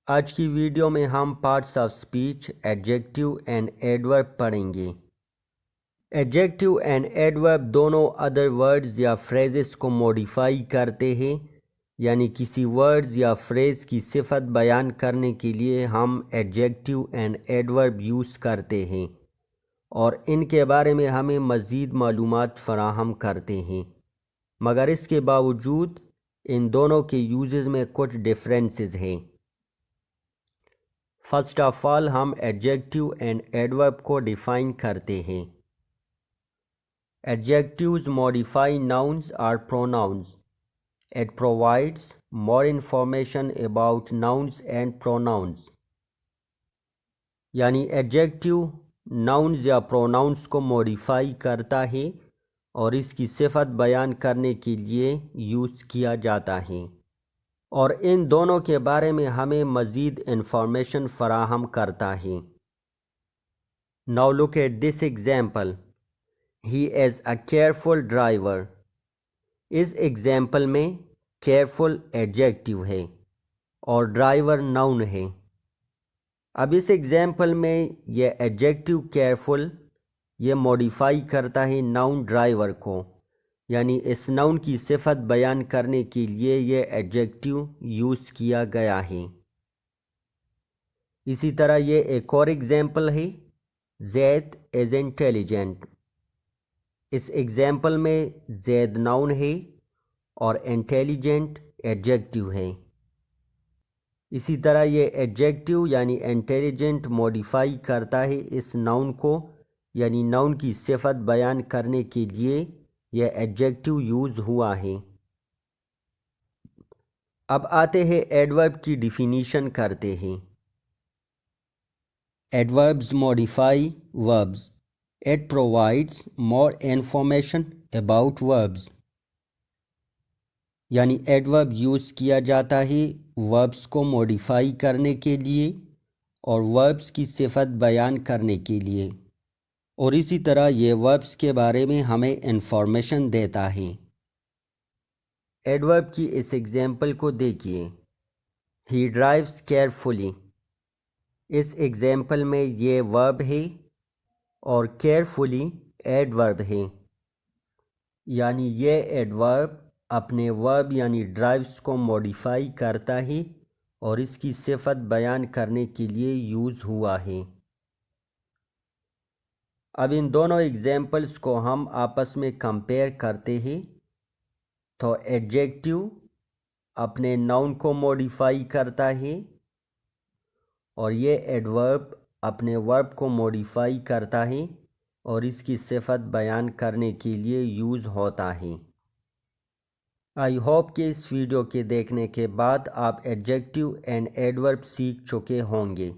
آج کی ویڈیو میں ہم parts of speech adjective and adverb پڑھیں گے۔ ایڈجیکٹیو اینڈ ایڈورب دونوں ادر ورڈز یا فریزز کو موڈیفائی کرتے ہیں، یعنی کسی ورڈز یا فریز کی صفت بیان کرنے کے لیے ہم ایڈجیکٹیو اینڈ ایڈورب یوز کرتے ہیں اور ان کے بارے میں ہمیں مزید معلومات فراہم کرتے ہیں، مگر اس کے باوجود ان دونوں کے یوزز میں کچھ ڈفرینسز ہیں۔ فرسٹ آف آل ہم ایڈجیکٹیو اینڈ ایڈورب کو ڈیفائن کرتے ہیں۔ ایڈجیکٹیوز ماڈیفائی ناؤنز اور pronouns. It provides more information about nouns and pronouns۔ یعنی ایڈجیکٹیو ناؤنز یا پروناؤنز کو موڈیفائی کرتا ہے اور اس کی صفت بیان کرنے کے لیے یوز کیا جاتا ہے، اور ان دونوں کے بارے میں ہمیں مزید انفارمیشن فراہم کرتا ہے۔ Now look at this example۔ He is a careful driver۔ اس ایگزامپل میں کیئرفل ایڈجیکٹیو ہے اور ڈرائیور ناؤن ہے۔ اب اس ایگزامپل میں یہ ایڈجیکٹیو کیئرفل یہ موڈیفائی کرتا ہے ناؤن ڈرائیور کو، یعنی اس ناؤن کی صفت بیان کرنے کے لیے یہ ایڈجیکٹیو یوز کیا گیا ہے۔ اسی طرح یہ ایک اور ایگزامپل ہے، زید از انٹیلیجنٹ۔ اس ایگزامپل میں زید ناؤن ہے اور انٹیلیجنٹ ایڈجیکٹیو ہے۔ اسی طرح یہ ایڈجیکٹیو یعنی انٹیلیجنٹ موڈیفائی کرتا ہے اس ناؤن کو، یعنی ناؤن کی صفت بیان کرنے کے لیے یہ ایڈجیکٹیو یوز ہوا ہے۔ اب آتے ہیں ایڈورب کی ڈیفینیشن کرتے ہیں۔ Adverbs modify verbs. It provides more information about verbs۔ یعنی ایڈورب یوز کیا جاتا ہے وربز کو موڈیفائی کرنے کے لیے اور وربز کی صفت بیان کرنے کے لیے، اور اسی طرح یہ وربز کے بارے میں ہمیں انفارمیشن دیتا ہے۔ ایڈورب کی اس ایگزامپل کو دیکھیے، He drives carefully۔ اس ایگزامپل میں یہ ورب ہے اور کیئرفلی ایڈورب ہے، یعنی یہ ایڈورب اپنے ورب یعنی ڈرائیوز کو موڈیفائی کرتا ہے اور اس کی صفت بیان کرنے کے لیے یوز ہوا ہے۔ اب ان دونوں ایگزامپلز کو ہم آپس میں کمپیئر کرتے ہیں تو ایڈجیکٹیو اپنے ناؤن کو موڈیفائی کرتا ہے اور یہ ایڈورب اپنے ورب کو موڈیفائی کرتا ہے اور اس کی صفت بیان کرنے کے لیے یوز ہوتا ہے۔ آئی ہوپ کہ اس ویڈیو کے دیکھنے کے بعد آپ ایڈجیکٹیو اینڈ ایڈورب سیکھ چکے ہوں گے۔